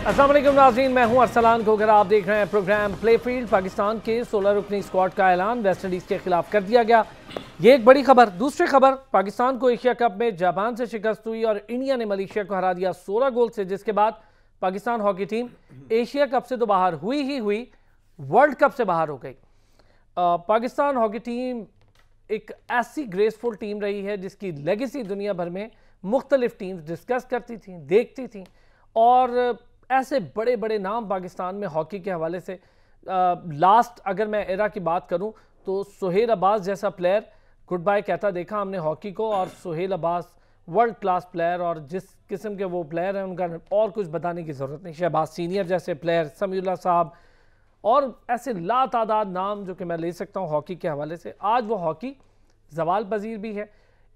अस्सलाम वालेकुम नाज़रीन, मैं हूं अरसलान खोगर। आप देख रहे हैं प्रोग्राम प्लेफील्ड। पाकिस्तान के 16 रुकनी स्क्वाड का ऐलान वेस्ट इंडीज़ के खिलाफ कर दिया गया। ये एक बड़ी खबर। दूसरी खबर, पाकिस्तान को एशिया कप में जापान से शिकस्त हुई और इंडिया ने मलेशिया को हरा दिया 16 गोल से, जिसके बाद Pakistan hockey team Asia cup से तो बाहर हुई ही हुई, वर्ल्ड कप से बाहर हो गई। पाकिस्तान हॉकी टीम एक ऐसी ग्रेसफुल टीम रही है जिसकी लेगेसी दुनिया भर में मुख्तलिफ टीम्स डिस्कस करती थी, देखती थी, और ऐसे बड़े बड़े नाम पाकिस्तान में हॉकी के हवाले से लास्ट अगर मैं एरा की बात करूं तो सुहेल अब्बास जैसा प्लेयर गुड बाय कहता देखा हमने हॉकी को। और Sohail Abbas world class player, और जिस किस्म के वो प्लेयर हैं उनका और कुछ बताने की ज़रूरत नहीं। शहबाज सीनियर जैसे प्लेयर, समीउल्लाह साहब, और ऐसे लातादाद नाम जो कि मैं ले सकता हूँ हॉकी के हवाले से। आज वो हॉकी जवाल पजीर भी है।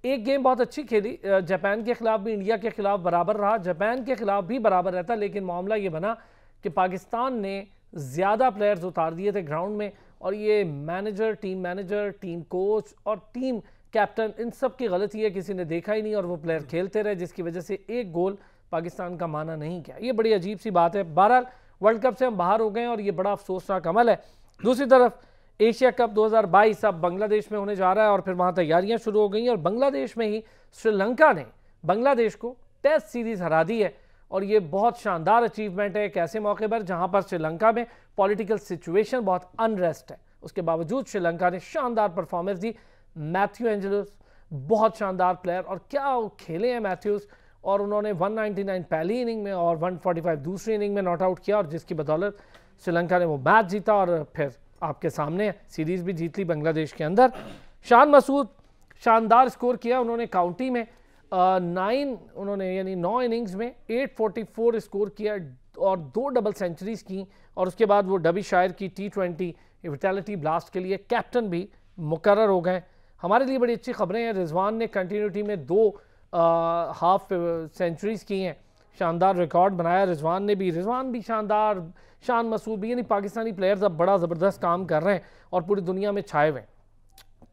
एक गेम बहुत अच्छी खेली, जापान के खिलाफ भी, इंडिया के खिलाफ बराबर रहा, जापान के खिलाफ भी बराबर रहता, लेकिन मामला ये बना कि पाकिस्तान ने ज़्यादा प्लेयर्स उतार दिए थे ग्राउंड में, और ये मैनेजर, टीम कोच और टीम कैप्टन, इन सब की गलती है, किसी ने देखा ही नहीं और वो प्लेयर खेलते रहे, जिसकी वजह से एक गोल पाकिस्तान का माना नहीं गया। ये बड़ी अजीब सी बात है। बहरहाल वर्ल्ड कप से हम बाहर हो गए और ये बड़ा अफसोसनाक अमल है। दूसरी तरफ एशिया कप 2022 अब बांग्लादेश में होने जा रहा है और फिर वहाँ तैयारियां शुरू हो गई, और बांग्लादेश में ही श्रीलंका ने बांग्लादेश को टेस्ट सीरीज़ हरा दी है, और ये बहुत शानदार अचीवमेंट है एक ऐसे मौके पर जहाँ पर श्रीलंका में पॉलिटिकल सिचुएशन बहुत अनरेस्ट है। उसके बावजूद श्रीलंका ने शानदार परफॉर्मेंस दी। मैथ्यू एंजेलोस बहुत शानदार प्लेयर, और क्या खेले हैं मैथ्यूज़, और उन्होंने 199 पहली इनिंग में और 145 दूसरी इनिंग में नॉट आउट किया, और जिसकी बदौलत श्रीलंका ने वो मैच जीता और फिर आपके सामने सीरीज़ भी जीत ली बांग्लादेश के अंदर। शान मसूद शानदार स्कोर किया उन्होंने काउंटी में, 9 इनिंग्स में 844 स्कोर किया और 2 डबल सेंचुरीज की, और उसके बाद वो डबी शायर की T20 विटैलिटी ब्लास्ट के लिए कैप्टन भी मुकर्रर हो गए। हमारे लिए बड़ी अच्छी खबरें हैं। रिजवान ने कंटिन्यूटी में 2 हाफ सेंचुरीज की हैं, शानदार रिकॉर्ड बनाया रिजवान भी शानदार, शान मसूद भी, यानी पाकिस्तानी प्लेयर्स अब बड़ा ज़बरदस्त काम कर रहे हैं और पूरी दुनिया में छाए हुए हैं।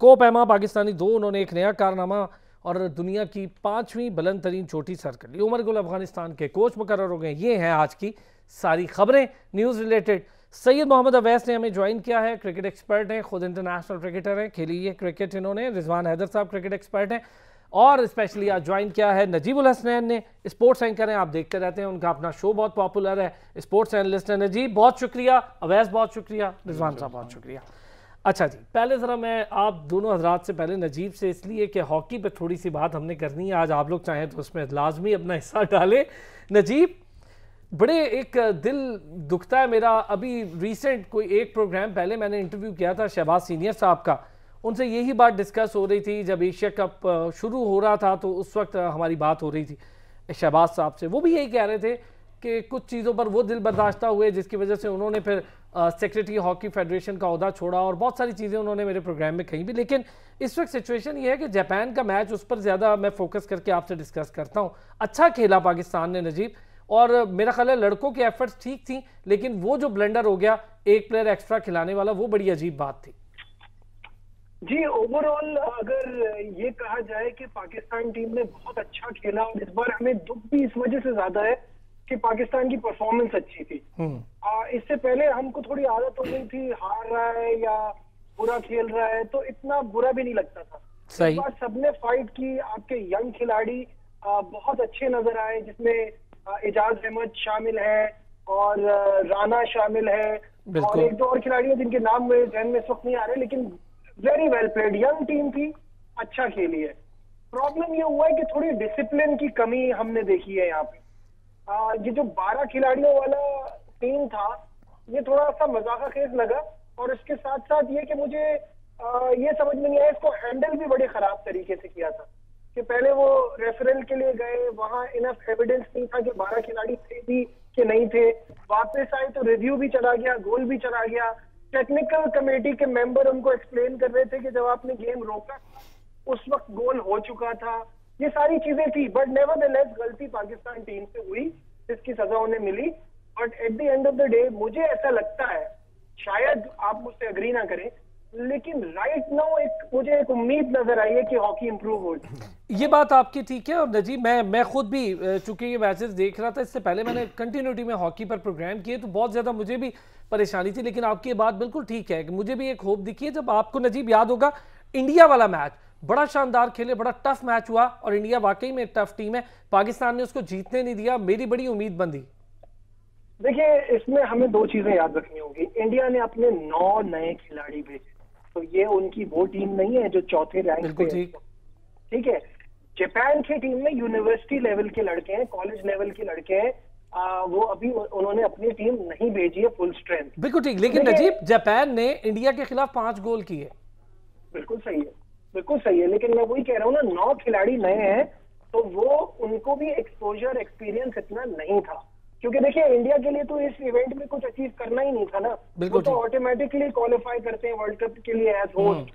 कोप एमा पाकिस्तानी 2, उन्होंने एक नया कारनामा और दुनिया की 5वीं बुलंद तरीन चोटी सर कर ली। उमर गुल अफगानिस्तान के कोच मुकर्रर हो गए। ये हैं आज की सारी खबरें न्यूज़ रिलेटेड। सैयद मोहम्मद अवैस ने हमें ज्वाइन किया है, क्रिकेट एक्सपर्ट हैं, खुद इंटरनेशनल क्रिकेटर हैं, खेली है क्रिकेट इन्होंने। रिजवान हैदर साहब क्रिकेट एक्सपर्ट हैं, और स्पेशली आज ज्वाइन किया है नजीबुल हसनैन ने, स्पोर्ट्स एंकर हैं, आप देखते रहते हैं, उनका अपना शो बहुत पॉपुलर है, स्पोर्ट्स एनालिस्ट है। नजीब बहुत शुक्रिया, अवैस बहुत शुक्रिया, रिजवान साहब बहुत शुक्रिया। अच्छा जी, पहले ज़रा मैं आप दोनों हजरात से, पहले नजीब से, इसलिए कि हॉकी पे थोड़ी सी बात हमने करनी है आज, आप लोग चाहें तो उसमें लाजमी अपना हिस्सा डालें। नजीब, बड़े एक दिल दुखता है मेरा, अभी रिसेंट कोई एक प्रोग्राम पहले मैंने इंटरव्यू किया था शहबाज सीनियर साहब का, उनसे यही बात डिस्कस हो रही थी जब एशिया कप शुरू हो रहा था, तो उस वक्त हमारी बात हो रही थी शहबाज साहब से। वो भी यही कह रहे थे कि कुछ चीज़ों पर वो दिल बर्दाश्ता हुए, जिसकी वजह से उन्होंने फिर सेक्रेटरी हॉकी फेडरेशन का ओहदा छोड़ा, और बहुत सारी चीज़ें उन्होंने मेरे प्रोग्राम में कही भी। लेकिन इस वक्त सिचुएशन ये है कि जापान का मैच, उस पर ज़्यादा मैं फोकस करके आपसे डिस्कस करता हूँ। अच्छा खेला पाकिस्तान ने नजीब, और मेरा ख्याल है लड़कों की एफर्ट्स ठीक थी, लेकिन वो जो ब्लेंडर हो गया एक प्लेयर एक्स्ट्रा खिलाने वाला, वो बड़ी अजीब बात थी। जी, ओवरऑल अगर ये कहा जाए कि पाकिस्तान टीम ने बहुत अच्छा खेला, और इस बार हमें दुख भी इस वजह से ज्यादा है कि पाकिस्तान की परफॉर्मेंस अच्छी थी। इससे पहले हमको थोड़ी आदत हो गई थी, हार रहा है या बुरा खेल रहा है तो इतना बुरा भी नहीं लगता था। सही। इस बार सबने फाइट की, आपके यंग खिलाड़ी बहुत अच्छे नजर आए, जिसमें एजाज अहमद शामिल है और राना शामिल है, और एक दो और खिलाड़ी हैं जिनके नाम मेरे ध्यान में इस वक्त नहीं आ रहे, लेकिन very well played, young team थी, अच्छा खेली है। प्रॉब्लम ये हुआ है कि थोड़ी डिसिप्लिन की कमी हमने देखी है यहाँ पे। ये जो 12 खिलाड़ियों वाला टीम था, ये थोड़ा सा मजाका खेज लगा, और इसके साथ साथ ये कि मुझे ये समझ में नहीं आया, इसको हैंडल भी बड़े खराब तरीके से किया था कि पहले वो रेफरल के लिए गए, वहां इनफ एविडेंस नहीं था कि 12 खिलाड़ी थे भी कि नहीं थे, वापस आए तो रिव्यू भी चला गया, गोल भी चला गया। टेक्निकल कमेटी के मेंबर उनको एक्सप्लेन कर रहे थे कि जब आपने गेम रोका उस वक्त गोल हो चुका था। ये सारी चीजें थी, बट नेवरदलेस गलती पाकिस्तान टीम से हुई, इसकी सजा उन्हें मिली। But at the end of the day मुझे ऐसा लगता है, शायद आप मुझसे अग्री ना करें, लेकिन राइट नाउ मुझे एक उम्मीद नजर आई है कि हॉकी इंप्रूव हो। ये बात आपकी ठीक है। और नजीब, मैं खुद भी चूंकि ये मैचेस देख रहा था, इससे पहले मैंने कंटिन्यूटी में हॉकी पर प्रोग्राम किए, तो बहुत ज़्यादा मुझे भी परेशानी थी। लेकिन आपकी ये बात बिल्कुल ठीक है कि मुझे भी एक होप दिखी है। जब आपको नजीब याद होगा, इंडिया वाला मैच बड़ा शानदार खेले, बड़ा टफ मैच हुआ, और इंडिया वाकई में टफ टीम है, पाकिस्तान ने उसको जीतने नहीं दिया, मेरी बड़ी उम्मीद बंदी। देखिए, इसमें हमें दो चीजें याद रखनी होगी। इंडिया ने अपने 9 नए खिलाड़ी भेजे, तो ये उनकी वो टीम नहीं है जो चौथे रैंक पे है। ठीक है, जापान की टीम में यूनिवर्सिटी लेवल के लड़के हैं, कॉलेज लेवल के लड़के हैं, वो अभी उन्होंने अपनी टीम नहीं भेजी है फुल स्ट्रेंथ। बिल्कुल ठीक। लेकिन नजीब, जापान ने इंडिया के खिलाफ 5 गोल किए। बिल्कुल सही है, बिल्कुल सही है, लेकिन मैं वही कह रहा हूँ ना, 9 खिलाड़ी नए हैं, तो वो उनको भी एक्सपोजर एक्सपीरियंस इतना नहीं था। क्योंकि देखिए, इंडिया के लिए तो इस इवेंट में कुछ अचीव करना ही नहीं था ना, वो तो ऑटोमेटिकली क्वालिफाई करते हैं वर्ल्ड कप के लिए एज होस्ट,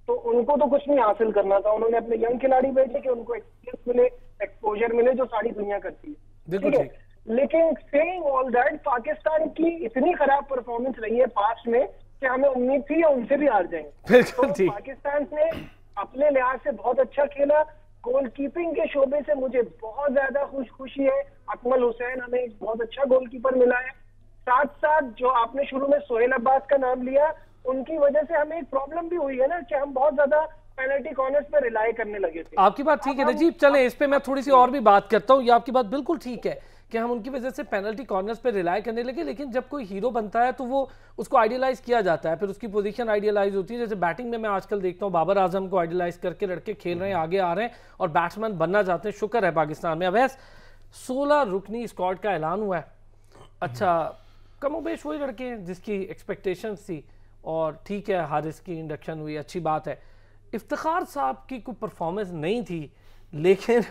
तो उनको तो कुछ नहीं हासिल करना था। उन्होंने अपने यंग खिलाड़ी भेजे कि उनको एक्सपीरियंस मिले, एक्सपोजर मिले, जो सारी दुनिया करती है। ठीक है, लेकिन सेइंग ऑल दैट, पाकिस्तान की इतनी खराब परफॉर्मेंस रही है पास्ट में कि हमें उम्मीद थी उनसे भी हार जाएंगे। तो पाकिस्तान ने अपने लिहाज से बहुत अच्छा खेला। गोलकीपिंग के शोबे से मुझे बहुत ज्यादा खुशी है। अकमल हुसैन हमें एक बहुत अच्छा गोलकीपर मिला है। साथ साथ जो आपने शुरू में सोहेल अब्बास का नाम लिया, उनकी वजह से हमें एक प्रॉब्लम भी हुई है ना कि हम बहुत ज्यादा पेनल्टी कॉर्नर्स पर रिलाई करने लगे थे। आपकी बात ठीक है नजीब, चले इस पे मैं थोड़ी सी और भी बात करता हूँ। ये आपकी बात बिल्कुल ठीक है कि हम उनकी वजह से पेनल्टी कॉर्नर्स पे रिलाई करने लगे, लेकिन जब कोई हीरो बनता है तो वो उसको आइडियलाइज किया जाता है, फिर उसकी पोजीशन आइडियलाइज होती है। जैसे बैटिंग में मैं आजकल देखता हूँ, बाबर आजम को आइडियलाइज करके लड़के खेल रहे हैं, आगे आ रहे हैं और बैट्समैन बनना चाहते हैं। शुक्र है पाकिस्तान में अवैस 16 रुकनी स्क्वाड का ऐलान हुआ है। अच्छा, कमोबेश वही लड़के हैं जिसकी एक्सपेक्टेशंस थी, और ठीक है, हारिस की इंडक्शन हुई, अच्छी बात है। इफ्तिखार साहब की कोई परफॉर्मेंस नहीं थी, लेकिन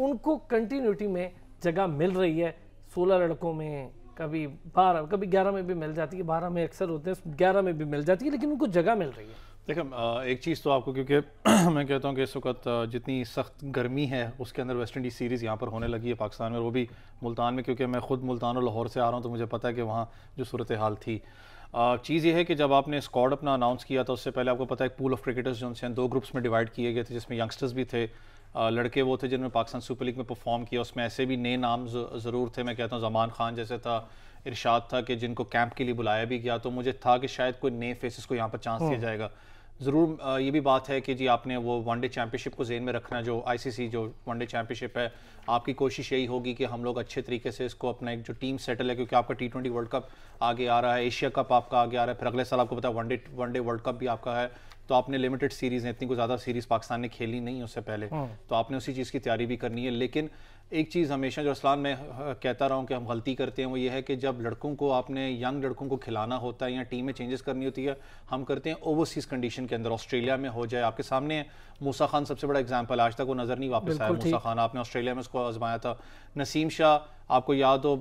उनको कंटिन्यूटी में जगह मिल रही है। 16 लड़कों में कभी 12, कभी 11 में भी मिल जाती है, 12 में अक्सर होते हैं, 11 में भी मिल जाती है, लेकिन उनको जगह मिल रही है। देखिए, एक चीज़ तो आपको, क्योंकि मैं कहता हूँ कि इस वक्त जितनी सख्त गर्मी है उसके अंदर वेस्ट इंडीज़ सीरीज़ यहाँ पर होने लगी है पाकिस्तान में, और वो भी मुल्तान में, क्योंकि मैं खुद मुल्तान और लाहौर से आ रहा हूँ, तो मुझे पता है कि वहाँ जो सूरत हाल थी। चीज़ ये है कि जब आपने स्क्वाड अपना अनाउंस किया था, उससे पहले आपको पता है एक पूल ऑफ क्रिकेटर्स जो हैं 2 ग्रुप्स में डिवाइड किए गए थे, जिसमें यंगस्टर्स भी थे, लड़के वो थे जिन्होंने पाकिस्तान सुपर लीग में परफॉर्म किया। उसमें ऐसे भी नए नाम ज़रूर थे, मैं कहता हूँ ज़मान खान जैसे था, इरशाद था, कि जिनको कैंप के लिए बुलाया भी गया। तो मुझे था कि शायद कोई नए फेसेस को यहाँ पर चांस दिया जाएगा। ज़रूर ये भी बात है कि जी आपने वो वनडे चैंपियनशिप को ज़हन में रखना, जो आईसीसी जो वनडे चैंपियनशिप है, आपकी कोशिश यही होगी कि हम लोग अच्छे तरीके से इसको अपना एक जो टीम सेटल है, क्योंकि आपका T20 वर्ल्ड कप आगे आ रहा है, एशिया कप आपका आगे आ रहा है, फिर अगले साल आपको पता है वनडे वर्ल्ड कप भी आपका है। तो आपने लिमिटेड सीरीज़ हैं, इतनी कोई ज़्यादा सीरीज़ पाकिस्तान ने खेली नहीं उससे पहले, तो आपने उसी चीज़ की तैयारी भी करनी है। लेकिन एक चीज़ हमेशा जो असलान में कहता रहा हूँ कि हम गलती करते हैं, वो ये है कि जब लड़कों को आपने यंग लड़कों को खिलाना होता है या टीम में चेंजेस करनी होती है, हम करते हैं ओवरसीज़ कंडीशन के अंदर। ऑस्ट्रेलिया में हो जाए, आपके सामने मूसा खान सबसे बड़ा एग्जाम्पल, आज तक वो नज़र नहीं वापस आया मूसा खान, आपने ऑस्ट्रेलिया में उसको आजमाया था। नसीम शाह, आपको याद हो,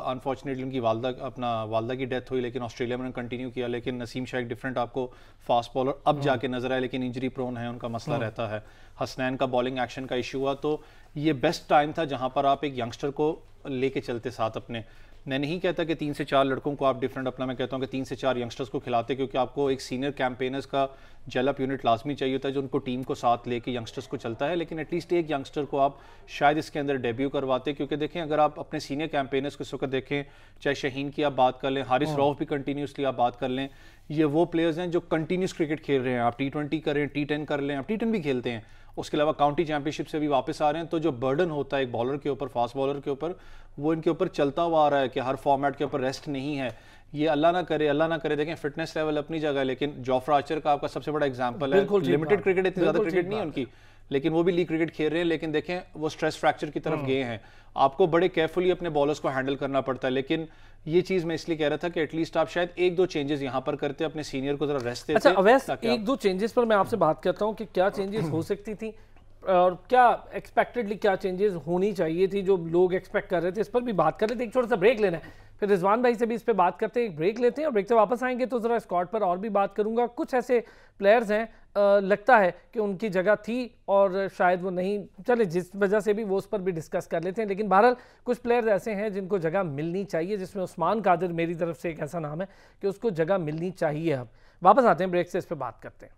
अनफॉर्चुनेटली उनकी वालदा की डेथ हुई, लेकिन ऑस्ट्रेलिया में उन्होंने कंटिन्यू किया। लेकिन नसीम शाह एक डिफरेंट आपको फास्ट बॉलर अब जाके नजर आया, लेकिन इंजरी प्रोन है, उनका मसला रहता है। हसनैन का बॉलिंग एक्शन का इशू हुआ, तो ये बेस्ट टाइम था जहां पर आप एक यंगस्टर को लेके चलते साथ अपने। मैं नहीं कहता कि 3 से 4 लड़कों को आप डिफरेंट अपना, मैं कहता हूँ कि 3 से 4 यंगस्टर्स को खिलाते, क्योंकि आपको एक सीनियर कैंपेनर्स का जेलअप यूनिट लाजमी चाहिए होता है जो उनको टीम को साथ लेके यंगस्टर्स को चलता है। लेकिन एटलीस्ट एक यंगस्टर को आप शायद इसके अंदर डेब्यू करवाते, क्योंकि देखें अगर आप अपने सीनियर कैंपेनर्स को इस वक्त देखें, चाहे शहीन की आप बात कर लें, हारिस रऊफ भी कंटिन्यूसली आप बात कर लें, ये वो प्लेयर्स हैं जो कंटिन्यूस क्रिकेट खेल रहे हैं। आप T20 करें, T10 कर लें, आप T10 भी खेलते हैं, उसके अलावा काउंटी चैंपियनशिप से भी वापस आ रहे हैं। तो जो बर्डन होता है एक बॉलर के ऊपर, फास्ट बॉलर के ऊपर, वो इनके ऊपर चलता हुआ आ रहा है कि हर फॉर्मेट के ऊपर रेस्ट नहीं है। ये अल्लाह ना करे, देखें फिटनेस लेवल अपनी जगह है, लेकिन जोफ्रा आर्चर का आपका सबसे बड़ा एग्जांपल है। लिमिटेड क्रिकेट, इतनी ज़्यादा क्रिकेट नहीं है उनकी, लेकिन वो भी लीग क्रिकेट खेल रहे हैं। लेकिन देखें वो स्ट्रेस फ्रैक्चर की तरफ गए हैं। आपको बड़े केयरफुली अपने बॉलर्स को हैंडल करना पड़ता है। लेकिन ये चीज़ मैं इसलिए कह रहा था कि एटलीस्ट आप शायद 1-2 चेंजेस यहाँ पर करते, अपने सीनियर को जरा रेस्ट देते। अच्छा अवैस, 1-2 चेंजेस पर मैं आपसे बात करता हूँ कि क्या चेंजेस हो सकती थी और क्या एक्सपेक्टेडली क्या चेंजेस होनी चाहिए थी जो लोग एक्सपेक्ट कर रहे थे, इस पर भी बात कर रहे थे। एक छोटा सा ब्रेक लेना है, फिर रिजवान भाई से भी इस पर बात करते हैं। एक ब्रेक लेते हैं और ब्रेक से वापस आएंगे तो ज़रा स्क्वाड पर और भी बात करूंगा। कुछ ऐसे प्लेयर्स हैं लगता है कि उनकी जगह थी और शायद वो नहीं चले, जिस वजह से भी वो उस पर भी डिस्कस कर लेते हैं। लेकिन बहरहाल कुछ प्लेयर्स ऐसे हैं जिनको जगह मिलनी चाहिए, जिसमें उस्मान कादिर मेरी तरफ से एक ऐसा नाम है कि उसको जगह मिलनी चाहिए। अब वापस आते हैं ब्रेक से, इस पर बात करते हैं।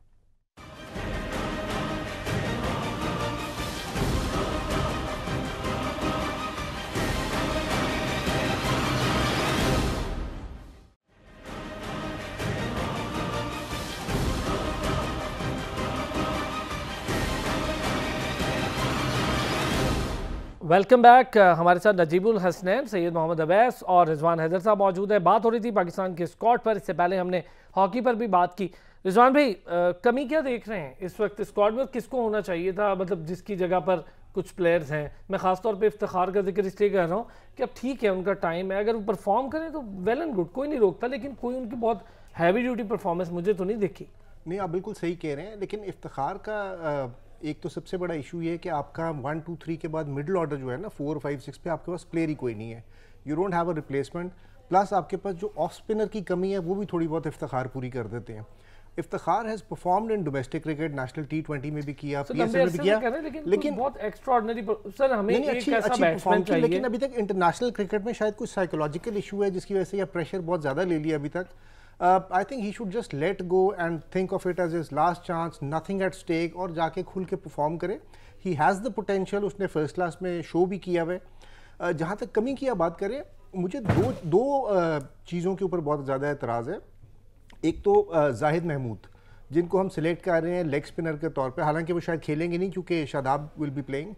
Welcome back. हमारे साथ नजीबुल हसनैन, सैयद मोहम्मद अवैस और रिजवान हैदर साहब मौजूद है। बात हो रही थी पाकिस्तान के स्क्वाड पर, इससे पहले हमने हॉकी पर भी बात की। रिजवान भाई, कमी क्या देख रहे हैं इस वक्त स्क्वाड में, किसको होना चाहिए था, मतलब जिसकी जगह पर कुछ प्लेयर्स हैं। मैं खासतौर पे इफ्तिखार का जिक्र इसलिए कर रहा हूँ कि अब ठीक है उनका टाइम है, अगर वो परफॉर्म करें तो वेल एंड गुड, कोई नहीं रोकता, लेकिन कोई उनकी बहुत हैवी ड्यूटी परफॉर्मेंस मुझे तो नहीं दिखी। नहीं, आप बिल्कुल सही कह रहे हैं, लेकिन इफ्तिखार का एक तो सबसे बड़ा इशू ये है कि आपका 1, 2, 3 के बाद मिडिल ऑर्डर जो है ना 4, 5, 6 पे आपके पास प्लेयर ही कोई नहीं है। You don't have a replacement. Plus आपके पास जो ऑफ स्पिनर की कमी है वो भी थोड़ी बहुत इफ्तिखार पूरी कर देते हैं। Iftikhar has performed in domestic cricket, national T20 में भी किया, PSL में भी किया, लेकिन बहुत एक्स्ट्राऑर्डिनरी सर, हमें एक ऐसा बैट्समैन चाहिए। लेकिन अभी तक इंटरनेशनल क्रिकेट में शायद कुछ साइकोलॉजिकल इशू है जिसकी वजह से यह प्रेशर बहुत ज़्यादा ले लिया अभी तक। I think he should just let go and think of it as his last chance, nothing at stake, और जाके खुल के परफॉर्म करे। ही हैज़ द पोटेंशियल, उसने फर्स्ट क्लास में शो भी किया हुआ है। जहाँ तक कमी की बात करें, मुझे दो चीज़ों के ऊपर बहुत ज़्यादा एतराज़ है। एक तो जाहिद महमूद, जिनको हम सिलेक्ट कर रहे हैं लेग स्पिनर के तौर पे, हालांकि वो शायद खेलेंगे नहीं क्योंकि शादाब विल बी प्लेइंग।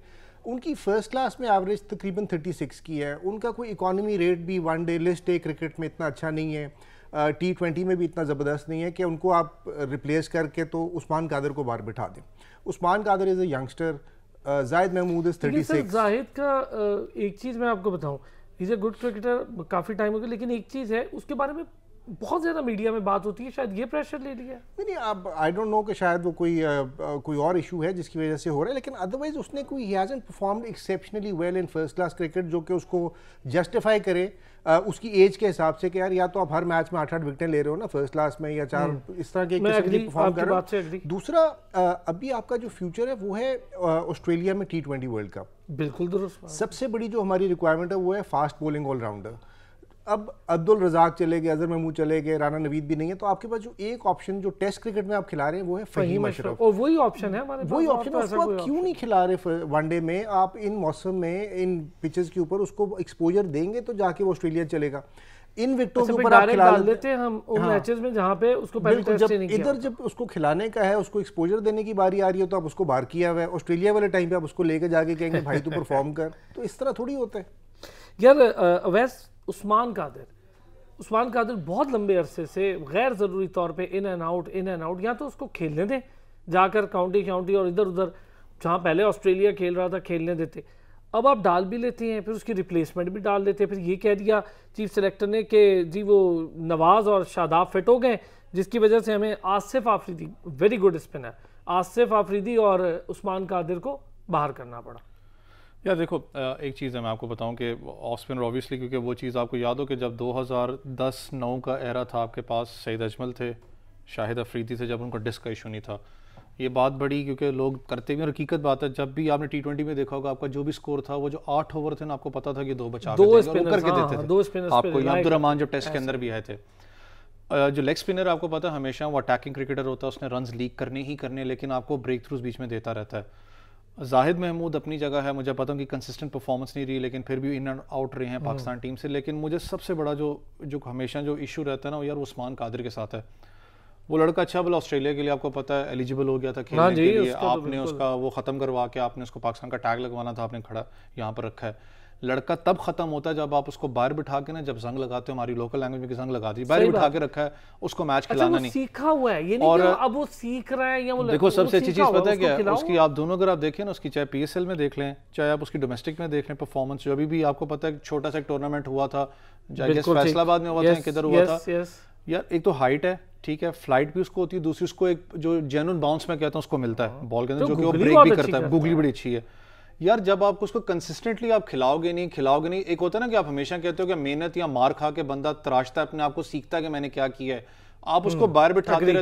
उनकी फर्स्ट क्लास में एवरेज तकरीबन 36 की है। उनका कोई इकॉनमी रेट भी वनडे लिस्ट डे क्रिकेट में इतना अच्छा नहीं है, T20 में भी इतना ज़बरदस्त नहीं है कि उनको आप रिप्लेस करके तो उस्मान कादर को बाहर बिठा दें। Usman Qadir is a youngster, Zahid Mahmood is 36। Zahid का एक चीज़ मैं आपको बताऊं, इज़ अ गुड क्रिकेटर, काफ़ी टाइम हो गया, लेकिन एक चीज़ है उसके बारे में बहुत ज़्यादा मीडिया में बात होती है, शायद ये प्रेशर ले लिया। नहीं, अब आई डोंट नो कि शायद वो कोई और इशू है जिसकी वजह से हो रहा है, लेकिन अदरवाइज उसने कोई he hasn't performed exceptionally well in first class cricket जो कि उसको जस्टिफाई करे उसकी एज के हिसाब से कि यार या तो आप हर मैच में 8-8 विकेटें ले रहे हो ना फर्स्ट क्लास में, या 4 इस तरह के परफॉर्म कर रहे हो। दूसरा, अभी आपका जो फ्यूचर है वो है ऑस्ट्रेलिया में T20 वर्ल्ड कप। बिल्कुल दुरुस्त। सबसे बड़ी जो हमारी रिक्वायरमेंट है वो है फास्ट बॉलिंग ऑलराउंडर। अब अब्दुल रज़ाक चले गए, अजहर महमूद चले गए, राना नवीद भी नहीं है, तो आपके पास जो एक ऑप्शन जो टेस्ट क्रिकेट में आप खिला रहे हैं वो है फ़हीम अशरफ। और वही ऑप्शन है हमारे पास, वही ऑप्शन है। उसको आप क्यों नहीं खिला रहे वनडे में? आप इन मौसम में इन पिचेस के ऊपर उसको एक्सपोजर देंगे तो जाके वो ऑस्ट्रेलिया चलेगा। इन विकेटों के ऊपर आप खिला लेते हैं हम उन मैचेस में जहाँ पे उसको पहले टेस्ट नहीं किया। इधर जब उसको खिलाने का है, उसको एक्सपोजर देने की बारी आ रही है तो आप उसको बाहर किया हुआ है। ऑस्ट्रेलिया वाले टाइम पे आप उसको लेके जाके कहेंगे भाई तू परफॉर्म कर, तो इस तरह थोड़ी होता है यार। अवैस, उस्मान कादर बहुत लंबे अरसे से गैर ज़रूरी तौर पे इन एंड आउट, या तो उसको खेलने दें जाकर काउंटी और इधर उधर, जहाँ पहले ऑस्ट्रेलिया खेल रहा था खेलने देते। अब आप डाल भी लेते हैं, फिर उसकी रिप्लेसमेंट भी डाल देते हैं। फिर ये कह दिया चीफ सेलेक्टर ने कि जी वो नवाज़ और शादाब फिट हो गए, जिसकी वजह से हमें Asif Afridi, very good spinner, Asif Afridi और उस्मान कादिर को बाहर करना पड़ा। यार देखो, एक चीज़ है, मैं आपको बताऊं कि ऑफ स्पिनर ऑब्वियसली, क्योंकि वो चीज़ आपको याद हो कि जब 2010-9 का एरा था, आपके पास सईद अजमल थे, शाहिद अफरीदी थे, जब उनको डिस्क का इशू नहीं था। ये बात बड़ी, क्योंकि लोग करते भी, हकीकत बात है, जब भी आपने T20 में देखा होगा, आपका जो भी स्कोर था, वो जो 8 ओवर थे ना, आपको पता था कि 2 बचा के करके देते थे आपको। अब्दुल रहमान जो टेस्ट के अंदर भी आए थे, जो लेग स्पिनर आपको पता है हमेशा वो अटैकिंग क्रिकेटर होता है, उसने रन्स लीक करने ही करने, लेकिन आपको ब्रेक थ्रूज बीच में देता रहता है। जाहिद महमूद अपनी जगह है, मुझे पता है कि कंसिस्टेंट परफॉर्मेंस नहीं रही, लेकिन फिर भी इन एंड आउट रहे हैं पाकिस्तान टीम से। लेकिन मुझे सबसे बड़ा जो हमेशा जो इशू रहता है ना, वो यार उस्मान कादिर के साथ है। वो लड़का अच्छा भला ऑस्ट्रेलिया के लिए आपको पता है एलिजिबल हो गया था खेलने के लिए, आपने उसका वो ख़त्म करवा के आपने उसको पाकिस्तान का टैग लगवाना था, आपने खड़ा यहाँ पर रखा है। लड़का तब खत्म होता है जब आप उसको बाहर बिठा के ना, जब जंग लगाते हो, हमारी लोकल लैंग्वेज में जंग लगा दी, बाहर बिठा के रखा है, उसको मैच खिलाना नहीं। सीखा हुआ है ये नहीं, और अब वो सीख रहा है, या वो देखो सबसे अच्छी चीज पता है क्या है उसकी, आप दोनों अगर आप देखें ना उसकी, चाहे PSL में देख लें, चाहे आप उसकी डोमेस्टिक में देख लें परफॉर्मेंस, जो अभी भी आपको पता है छोटा सा एक टूर्नामेंट हुआ था, फैसलाबाद में हुआ था, किधर हुआ था यार। एक तो हाइट है, ठीक है, फ्लाइट भी उसको होती है, दूसरी उसको एक जो जेन्युइन बाउंस में कहता हूँ उसको मिलता है बॉल के अंदर, जो कि वो ब्रेक भी करता है, गूगली बड़ी अच्छी है यार। जब आप उसको कंसिस्टेंटली आप खिलाओगे नहीं, एक होता है ना कि आप हमेशा कहते हो कि मेहनत या मार खा के बंदा तराशता है अपने आप को, सीखता है कि मैंने क्या किया है। आप उसको बाहर बिठाते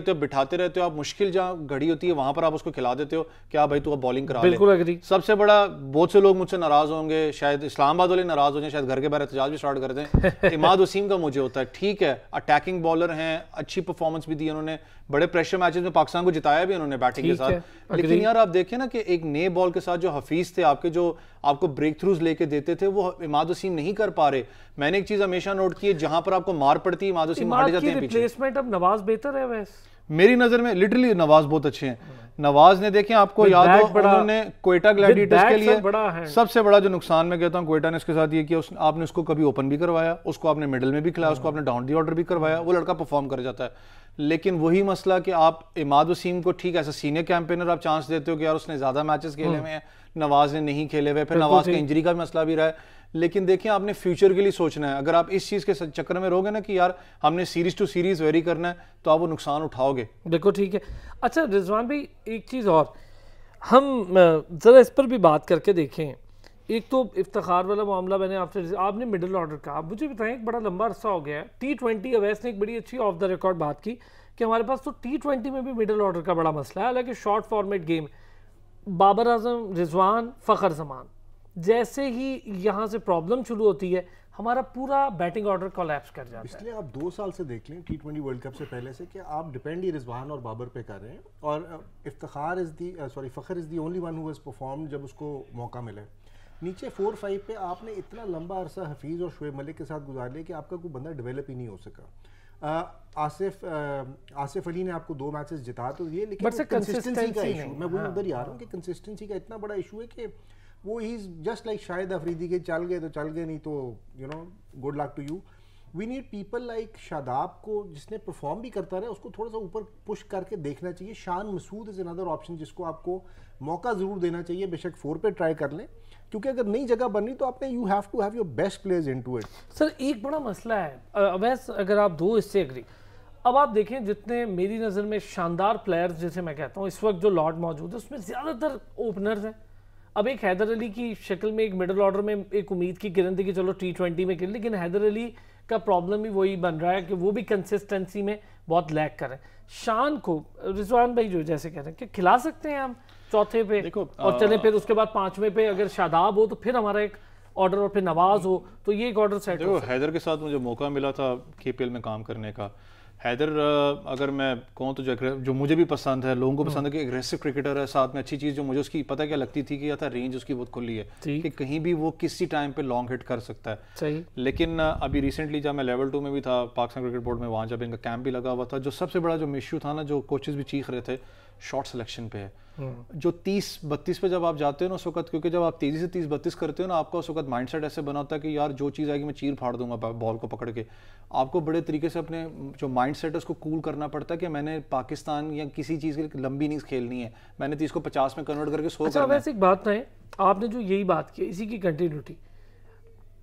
रहते हो, आप मुश्किल जहाँ घड़ी होती है वहां पर आप उसको खिला देते हो, क्या भाई तू अब बॉलिंग करा ले। सबसे बड़ा, बहुत से लोग मुझसे नाराज होंगे, शायद इस्लामाबाद वाले नाराज हो जाए, शायद घर के बाहर एहतजाज भी स्टार्ट कर दें। इमाद वसीम का मुझे होता है, ठीक है अटैकिंग बॉलर हैं, अच्छी परफॉर्मेंस भी दी उन्होंने, बड़े प्रेशर मैचेस में पाकिस्तान को जिताया भी उन्होंने बैटिंग के साथ। लेकिन यार आप देखें ना कि एक नए बॉल के साथ जो हफीज थे आपके, जो आपको ब्रेक थ्रूज लेके देते थे, वो इमाद वसीम नहीं कर पा रहे। मैंने एक चीज हमेशा नोट की है, जहां पर आपको मार पड़ती है इमाद वसीम हट जाते हैं पीछे। रिप्लेसमेंट अब नवाज बेहतर है वैसे मेरी नजर में, लिटरली नवाज बहुत अच्छे हैं। नवाज ने देखें, आपको याद हो उन्होंने क्वेटा ग्लैडिएटर्स के लिए सबसे बड़ा जो नुकसान मैं कहता हूं क्वेटा ने इसके साथ ये किया, आपने उसको कभी ओपन भी करवाया, उसको आपने मिडिल में भी खिलाया, उसको आपने डाउन दी ऑर्डर भी करवाया, वो लड़का परफॉर्म कर जाता है। लेकिन वही मसला कि आप इमाद वसीम को ठीक ऐसा सीनियर कैंपेनर आप चांस देते हो कि यार उसने ज्यादा मैचेस खेले हुए हैं, नवाज ने नहीं खेले हुए, फिर नवाज का इंजरी का भी मसला भी रहा है। लेकिन देखिए आपने फ्यूचर के लिए सोचना है, अगर आप इस चीज के चक्कर में रहोगे ना कि यार हमने सीरीज टू सीरीज वेरी करना है, तो आप वो नुकसान उठाओगे। देखो ठीक है। अच्छा रिजवान भाई, एक चीज और हम जरा इस पर भी बात करके देखें। एक तो इफ्तिखार वाला मामला मैंने आपने मिडिल ऑर्डर का, आप मुझे बताएं, एक बड़ा लंबा अरसा हो गया है T20, अवैस ने एक बड़ी अच्छी ऑफ द रिकॉर्ड बात की कि हमारे पास तो T20 में भी मिडिल ऑर्डर का बड़ा मसला है, हालांकि short format game, Babar Azam, Rizwan, Fakhar Zaman, जैसे ही यहाँ से प्रॉब्लम शुरू होती है हमारा पूरा बैटिंग ऑर्डर कोलैप्स कर जाता है। इसलिए आप 2 साल से देख लें T20 वर्ल्ड कप से पहले से कि आप डिपेंड ही रिजवान और बाबर पे कर रहे हैं, और Iftikhar Fakhar is the only one who has perform जब उसको मौका मिले। नीचे 4-5 पे आपने इतना लंबा अरसा हफीज़ और शुएब मलिक के साथ गुजार लिया कि आपका कोई बंदा डेवलप ही नहीं हो सका। आसिफ अली ने आपको 2 मैचेस जिता तो दिए, लेकिन कंसिस्टेंसी का इशू, मैं वही उधर ही आ रहा हूँ कि कंसिस्टेंसी का इतना बड़ा इशू है कि वो he just like Shahid Afridi के, चल गए तो चल गए, नहीं तो you know good luck to you. We need people like Shadab को, जिसने परफॉर्म भी करता रहे, उसको थोड़ा सा ऊपर पुश करके देखना चाहिए। Shan Masood is another option जिसको आपको मौका ज़रूर देना चाहिए, बेशक 4 पे ट्राई कर लें, क्योंकि अगर नई जगह बननी तो आपने you have to have your best players into it. Sir एक बड़ा मसला है अवैस, अगर आप 2 इससे एग्री, अब आप देखें जितने मेरी नज़र में शानदार प्लेयर्स जैसे मैं कहता हूँ इस वक्त जो लॉर्ड मौजूद है, उसमें ज़्यादातर ओपनर्स हैं। अब एक हैदर अली की शक्ल में एक मिडिल ऑर्डर में एक उम्मीद की किरण थी कि चलो T20 में खेल, लेकिन हैदर अली का प्रॉब्लम भी वही बन रहा है कि वो भी कंसिस्टेंसी में बहुत लैक कर रहे हैं। शान को रिजवान भाई जो जैसे कह रहे हैं कि खिला सकते हैं हम चौथे पे, देखो और चलें फिर उसके बाद 5वें पे अगर शादाब हो तो फिर हमारा एक ऑर्डर, और फिर नवाज हो तो ये एक ऑर्डर सेट हो। हैदर के साथ मुझे मौका मिला था KPL में काम करने का। हैदर अगर मैं कहूँ तो जो मुझे भी पसंद है, लोगों को पसंद है कि एग्रेसिव क्रिकेटर है, साथ में अच्छी चीज़ जो मुझे उसकी पता क्या लगती थी कि या था रेंज उसकी बहुत खुली है कि कहीं भी वो किसी टाइम पे लॉन्ग हिट कर सकता है। सही। लेकिन अभी रिसेंटली जब मैं लेवल 2 में भी था पाकिस्तान क्रिकेट बोर्ड में, वहाँ जब इनका कैंप भी लगा हुआ था, जो सबसे बड़ा जो इशू था ना, जो कोचेस भी चीख रहे थे, शॉट सिलेक्शन पे है। जो 30-32 पे जब आप जाते हो ना उस वक्त, क्योंकि जब आप तेजी से 30-32 करते हो ना, आपका उस वक्त माइंडसेट ऐसे बना होता है कि यार जो चीज़ आएगी मैं चीर फाड़ दूंगा बॉल को पकड़ के। आपको बड़े तरीके से अपने जो माइंडसेट है उसको कूल करना पड़ता है कि मैंने पाकिस्तान या किसी चीज़ के लंबी इनिंग्स खेलनी है, मैंने 30 को 50 में कन्वर्ट करके 100 करना है। वैसे एक बात है, आपने जो यही बात की इसी की कंटिन्यूटी,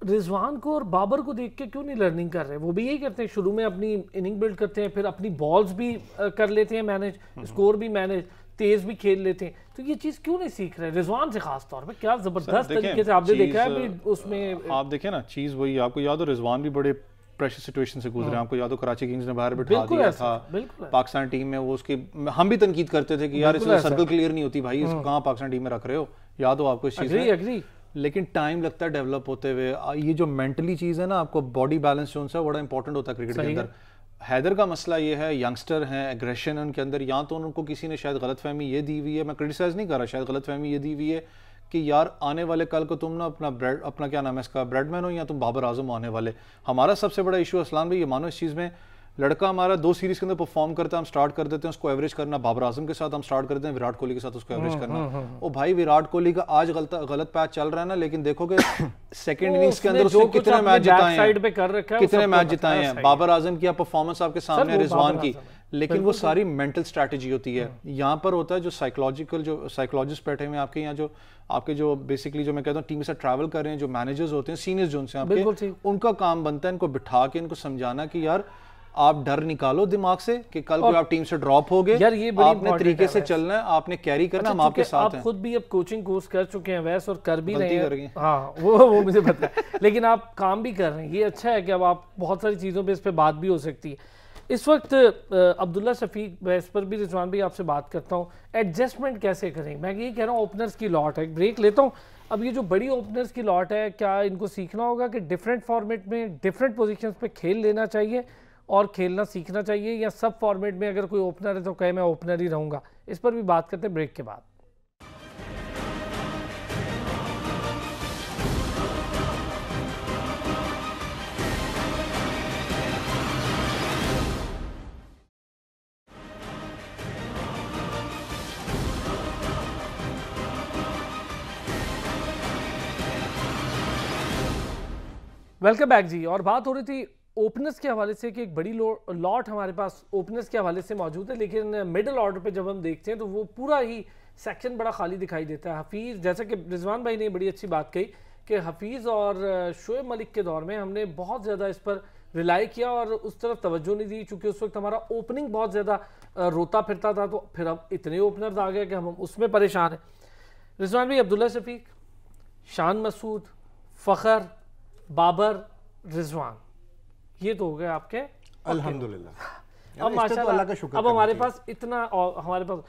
रिजवान को और बाबर को देख के क्यों नहीं लर्निंग कर रहे? वो भी यही करते हैं, शुरू में अपनी इनिंग बिल्ड करते हैं, फिर अपनी बॉल्स भी कर लेते हैं मैनेज, स्कोर भी मैनेज, तेज भी खेल लेते हैं, तो ये चीज क्यों नहीं सीख रहे रिजवान से? खास तौर पे क्या जबरदस्त तरीके से आपने देखा है उसमें, आप देखें ना चीज वही, आपको याद हो रिजवान भी बड़े प्रेशर सिचुएशन से गुजरे, आपको याद हो कराची किंग्स ने बाहर बिठा दिया था पाकिस्तान टीम में, वो उसकी हम भी तनकीद करते थे कि यार इसमें सर्कल क्लियर नहीं होती भाई, इसको कहाँ पाकिस्तान टीम में रख रहे हो, याद हो आपको इस चीज में? लेकिन टाइम लगता है डेवलप होते हुए। ये जो मेंटली चीज है ना, आपको बॉडी बैलेंस जो है बड़ा इंपॉर्टेंट होता है क्रिकेट के अंदर। हैदर का मसला ये है, यंगस्टर हैं, एग्रेशन है उनके अंदर, या तो उनको किसी ने शायद गलतफहमी ये दी हुई है, मैं क्रिटिसाइज नहीं कर रहा, शायद गलतफहमी ये दी हुई है कि यार आने वाले कल को तुम ना अपना क्या नाम है इसका ब्रेडमैन हो या तुम बाबर आजम हो आने वाले। हमारा सबसे बड़ा इशू असलान भाई, ये मानो इस चीज़ में लड़का हमारा 2 सीरीज के अंदर परफॉर्म करता है, हम स्टार्ट कर देते हैं उसको एवरेज करना, बाबर आजम के साथ हम स्टार्ट करते हैं, विराट कोहली के साथ उसको एवरेज करना। ओ भाई विराट कोहली का आज गलत पैच चल रहा है ना, लेकिन देखोगे सेकंड इनिंग्स के अंदर उसने कितने मैच जिताए हैं, कितने मैच जिताए हैं। बाबर आजम की परफॉर्मेंस आपके सामने, रिजवान की, लेकिन वो सारी मेंटल स्ट्रैटेजी होती है। यहाँ पर होता है जो साइकोलॉजिस्ट बैठे हुए आपके यहाँ, जो आपके जो बेसिकली जो मैं कहता हूँ टीम के साथ ट्रैवल कर रहे हैं, जो मैनेजर्स होते हैं, सीनियर्स जो उनसे आपके, उनका काम बनता है इनको बिठा के इनको समझाना कि यार आप डर निकालो दिमाग से कि कल को आप टीम से ड्रॉप हो गए, आपने तरीके से चलना है, आपने कैरी करना, हम आपके साथ हैं। आप खुद भी अब कोचिंग कोर्स कर चुके हैं वैसे, और कर भी रहे हैं, हाँ वो मुझे पता है, लेकिन आप काम भी कर रहे हैं, ये अच्छा है कि अब आप बहुत सारी चीज़ों पे इस पे बात भी हो सकती है। इस वक्त अब्दुल्ला शफीक, मैं इस पर भी रिजवान भाई आपसे बात करता हूँ, एडजस्टमेंट कैसे करें? मैं ये कह रहा हूँ ओपनर्स की लॉट है, ब्रेक लेता हूँ। अब ये जो बड़ी ओपनर्स की लॉट है, क्या इनको सीखना होगा कि डिफरेंट फॉर्मेट में डिफरेंट पोजीशंस पे खेल लेना चाहिए और खेलना सीखना चाहिए, या सब फॉर्मेट में अगर कोई ओपनर है तो कहे मैं ओपनर ही रहूँगा? इस पर भी बात करते हैं ब्रेक के बाद। वेलकम बैक जी। और बात हो रही थी ओपनर्स के हवाले से कि एक बड़ी लॉट हमारे पास ओपनर्स के हवाले से मौजूद है, लेकिन मिडिल ऑर्डर पे जब हम देखते हैं तो वो पूरा ही सेक्शन बड़ा खाली दिखाई देता है। हफीज़, जैसा कि रिजवान भाई ने बड़ी अच्छी बात कही कि हफीज़ और शोएब मलिक के दौर में हमने बहुत ज़्यादा इस पर रिलाई किया और उस तरफ तवज्जो नहीं दी, चूँकि उस वक्त हमारा ओपनिंग बहुत ज़्यादा रोता फिरता था। तो फिर अब इतने ओपनर्स आ गए कि हम उसमें परेशान हैं। रिजवान भाई, अब्दुल्ला शफीक, शान मसूद, फ़खर, बाबर, रिजवान, ये तो हो गए आपके अल्हम्दुलिल्लाह। अब माशाल्लाह का शुक्र, अब हमारे पास इतना, और हमारे पास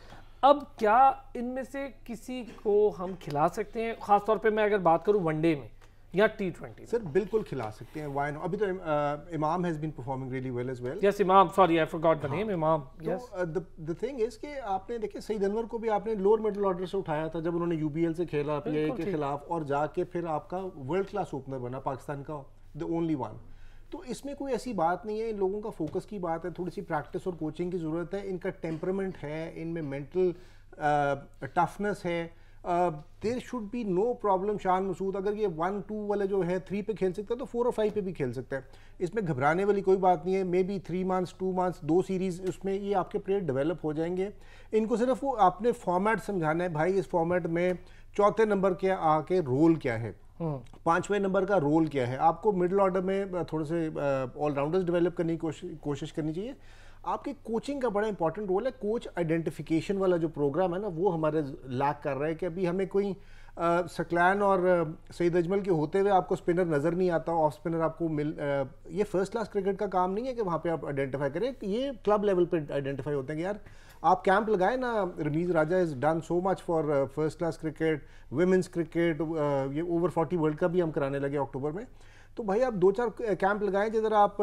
अब क्या इनमें से किसी को हम खिला सकते हैं? खासतौर पे मैं अगर बात करूं वनडे में या T20? सर बिल्कुल खिला सकते हैं, व्हाई नॉट। अभी तो Imam has been performing really well as well. Yes, Imam, sorry I forgot the name, Imam. Yes, the thing is कि आपने देखिए सईद अनवर को भी आपने लोअर मिडिल ऑर्डर से उठाया था जब उन्होंने यूबीएल से खेला पीआई के खिलाफ, और जाके फिर आपका वर्ल्ड क्लास ओपनर बना पाकिस्तान का, द ओनली वन। तो इसमें कोई ऐसी बात नहीं है, इन लोगों का फोकस की बात है, थोड़ी सी प्रैक्टिस और कोचिंग की ज़रूरत है, इनका टेम्परामेंट है, इनमें मेंटल टफनेस है। There should be no problem. Shan Masood अगर ये 1-2 वाले जो है 3 पे खेल सकता है तो 4 और 5 पे भी खेल सकता है, इसमें घबराने वाली कोई बात नहीं है। May be 3 months 2 months 2 series उसमें ये आपके प्लेयर डेवलप हो जाएंगे। इनको सिर्फ वो आपने फॉर्मेट समझाना है, भाई इस फॉर्मेट में चौथे नंबर के आके रोल क्या है, 5वें नंबर का रोल क्या है। आपको मिडिल ऑर्डर में थोड़े से ऑलराउंडर्स डेवलप करने की कोशिश करनी चाहिए। आपकी कोचिंग का बड़ा इंपॉर्टेंट रोल है। कोच आइडेंटिफिकेशन वाला जो प्रोग्राम है ना, वो हमारे लैक कर रहा है कि अभी हमें कोई सकलैन और सईद अजमल के होते हुए आपको स्पिनर नज़र नहीं आता, ऑफ स्पिनर आपको ये फर्स्ट क्लास क्रिकेट का काम नहीं है कि वहाँ पे आप आइडेंटिफाई करें। ये क्लब लेवल पे आइडेंटिफाई होते हैं कि यार आप कैंप लगाए ना, Rameez Raja is done so much for first class cricket, women's cricket, ये ओवर 40 वर्ल्ड कप भी हम कराने लगे अक्टूबर में। तो भाई आप 2-4 कैंप लगाएं जिधर आप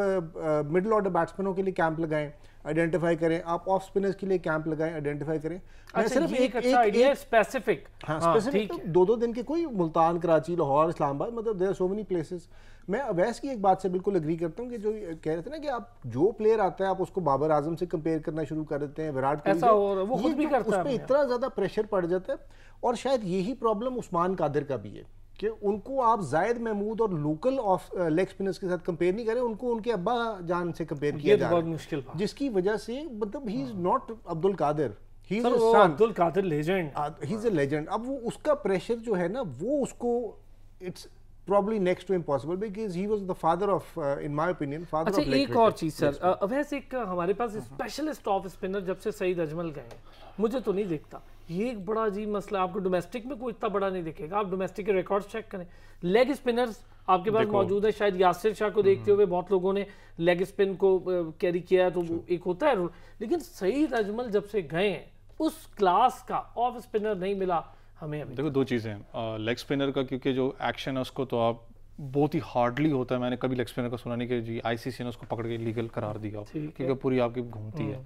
मिडिल ऑर्डर बैट्समैनों के लिए कैंप लगाएं, आइडेंटिफाई करें, आप ऑफ स्पिनर्स के लिए कैंप लगाएं, आइडेंटिफाई करें। अच्छा, सिर्फ एक अच्छा आइडिया, स्पेसिफिक। हाँ, स्पेसिफिक। तो 2-2 दिन के कोई मुल्तान, कराची, लाहौर, इस्लामाबाद, मतलब there are so many places. मैं अवैस की एक बात से बिल्कुल एग्री करता हूँ कि जो कह रहे थे ना कि आप जो प्लेयर आता है आप उसको बाबर आजम से कंपेयर करना शुरू कर देते हैं, विराट कोहली, ऐसा वो खुद भी करता है, उस पे इतना ज़्यादा प्रेशर पड़ जाता है। और शायद यही प्रॉब्लम उस्मान कादिर का भी है कि उनको आप जायद महमूद और लोकल ऑफ लेग स्पिनर्स के साथ कंपेयर नहीं करें, उनको उनके अब्बा जान से कंपेयर किया जा रहा है, मुश्किल, जिसकी वजह से मतलब he is not Abdul Qadir, he is Abdul Qadir legend, he is a legend. अब वो उसका प्रेशर जो है ना, वो उसको it's probably next to impossible because he was the father of in my opinion father अच्छा, of leg एक और चीज सर, वैसे एक हमारे पास स्पेशलिस्ट ऑफ स्पिनर जब से सईद अजमल गए मुझे तो नहीं दिखता। ये एक बड़ा अजीब मसला, आपको डोमेस्टिक में कोई इतना बड़ा नहीं दिखेगा। आप डोमेस्टिक के रिकॉर्ड्स चेक करें, लेग स्पिनर्स आपके पास मौजूद है। शायद यासिर शाह को देखते हुए बहुत लोगों ने लेग स्पिन को कैरी किया है, तो वो एक होता है रूल। लेकिन सईद अजमल जब से गए उस क्लास का ऑफ स्पिनर नहीं मिला हमें। अभी देखो दो चीज़ें हैं, लेग स्पिनर का क्योंकि जो एक्शन है उसको तो आप बहुत ही हार्डली होता है। मैंने कभी लेग स्पिनर का सुना नहीं कि जी आईसीसी ने उसको पकड़ के लीगल करार दिया, क्योंकि पूरी आपकी घूमती है।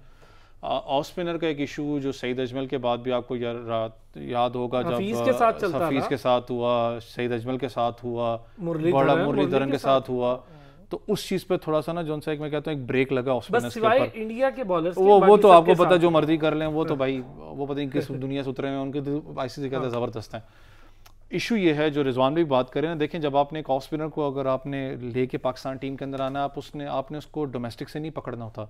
ऑफ स्पिनर का एक इशू जो सईद अजमल के बाद भी आपको याद होगा, जब हफीज के साथ हुआ, सईद अजमल के साथ हुआ, मुरलीधरन के साथ हुआ, तो उस चीज पे थोड़ा सा ना जो मैं कहता हूँ एक ब्रेक लगा ऑफ स्पिनर्स के ऊपर। इंडिया के बॉलर्स वो तो आपको पता, जो मर्जी कर लें, वो तो भाई वो पता नहीं किस दुनिया से उतरे हैं, उनके तो आईसीसी कहता है जबरदस्त है। इशू ये है जो रिजवान भी बात करें ना, देखें जब आपने एक ऑफ स्पिनर को अगर आपने लेके पाकिस्तान टीम के अंदर आना, आपने उसको डोमेस्टिक से नहीं पकड़ना होता,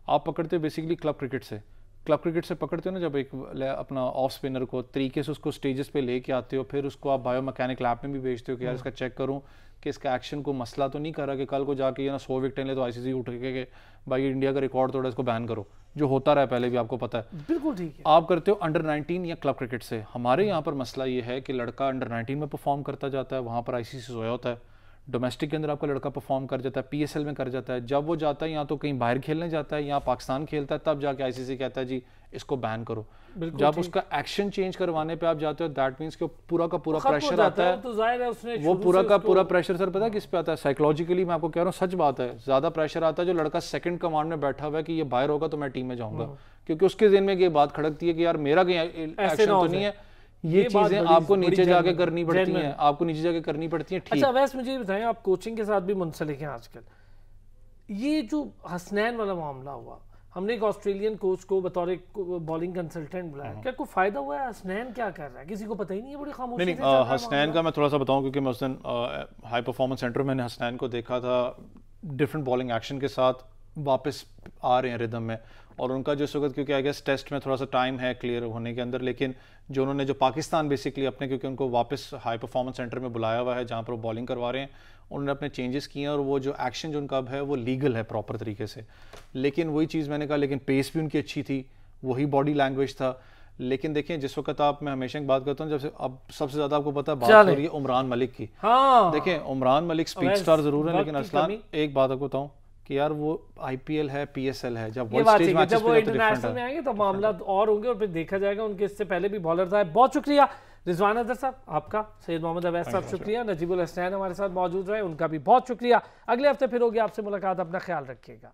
आप पकड़ते बेसिकली क्लब क्रिकेट से। क्लब क्रिकेट से पकड़ते हो ना जब एक अपना ऑफ स्पिनर को तरीके से उसको स्टेजेस पे लेके आते हो, फिर उसको आप बायो मैकेनिक लैब में भी भेजते हो कि यार इसका चेक करूं कि इसका एक्शन को मसला तो नहीं कर रहा कि कल को जाके ना 100 विकेट ले तो आईसीसी उठ के भाई इंडिया का रिकॉर्ड तोड़ा, इसको बैन करो, जो होता रहा पहले भी आपको पता है। बिल्कुल ठीक है। आप करते हो अंडर 19 या क्लब क्रिकेट से। हमारे यहाँ पर मसला ये है कि लड़का अंडर 19 में परफॉर्म करता जाता है, वहाँ पर आईसीसी सोया होता है, डोमेस्टिक के अंदर आपका लड़का परफॉर्म कर जाता है, PSL में कर जाता है, जब वो जाता है या तो कहीं बाहर खेलने जाता है या पाकिस्तान खेलता है, तब जाके ICC कहता है जी इसको बैन करो। जब उसका एक्शन चेंज करवाने पे आप जाते हो, दैट मीन्स कि पूरा का पूरा प्रेशर आता है, तो जाहिर है उसने वो पूरा का पूरा प्रेशर सर पता है किस पे आता है? साइकोलॉजिकली मैं आपको कह रहा हूँ, सच बात है, ज्यादा प्रेशर आता है जो लड़का सेकंड कमांड में बैठा हुआ है कि ये बाहर होगा तो मैं टीम में जाऊंगा, क्योंकि उसके दिन में ये बात खड़कती है कि यार मेरा कहीं एक्शन तो नहीं है। ये चीजें आपको नीचे जाके करनी पड़ती हैं, आपको नीचे जाके करनी पड़ती हैं। अच्छा वैसे मुझे बताएं, आप कोचिंग के साथ भी मुंसलिक हैं आजकल, ये जो हसनैन वाला मामला हुआ, हमने एक ऑस्ट्रेलियन कोच को बतौर एक बॉलिंग कंसल्टेंट बुलाया, क्या कोई फायदा हुआ है? हसनैन क्या कर रहा है किसी को पता ही नहीं है, बड़ी खामोशी। नहीं, हसनैन का मैं थोड़ा सा बताऊं, क्योंकि मैं उस दिन हाई परफॉर्मेंस सेंटर में मैंने हसनैन को देखा था डिफरेंट बॉलिंग एक्शन के साथ वापस आ रहे हैं रिदम में, और उनका जो इस वक्त, क्योंकि आई गेस टेस्ट में थोड़ा सा टाइम है क्लियर होने के अंदर, लेकिन जो उन्होंने जो पाकिस्तान बेसिकली अपने, क्योंकि उनको वापस हाई परफॉर्मेंस सेंटर में बुलाया हुआ है जहाँ पर वो बॉलिंग करवा रहे हैं, उन्होंने अपने चेंजेस किए हैं और वो जो एक्शन जो उनका अब है वो लीगल है प्रॉपर तरीके से। लेकिन वही चीज़ मैंने कहा, लेकिन पेस भी उनकी अच्छी थी, वही बॉडी लैंग्वेज था। लेकिन देखिए जिस वक्त आप, मैं हमेशा एक बात करता हूँ, जब अब सबसे ज़्यादा आपको पता है बात हो रही है उमरान मलिक की। हाँ। देखिए उमरान मलिक स्पीड स्टार ज़रूर है, लेकिन अरसलान एक बात आपको बताऊँ कि यार वो IPL है, PSL है, जब वर्ल्ड स्टेज मैचेस जब वो इंटरनेशनल में आएंगे तो मामला और होंगे और फिर देखा जाएगा। उनके इससे पहले भी बॉलर था। बहुत शुक्रिया रिजवान अदर साहब आपका, सैयद मोहम्मद अवैस साहब शुक्रिया, नजीबुल हसनैन हमारे साथ मौजूद रहे, उनका भी बहुत शुक्रिया। अगले हफ्ते फिर होगी आपसे मुलाकात, अपना ख्याल रखिएगा।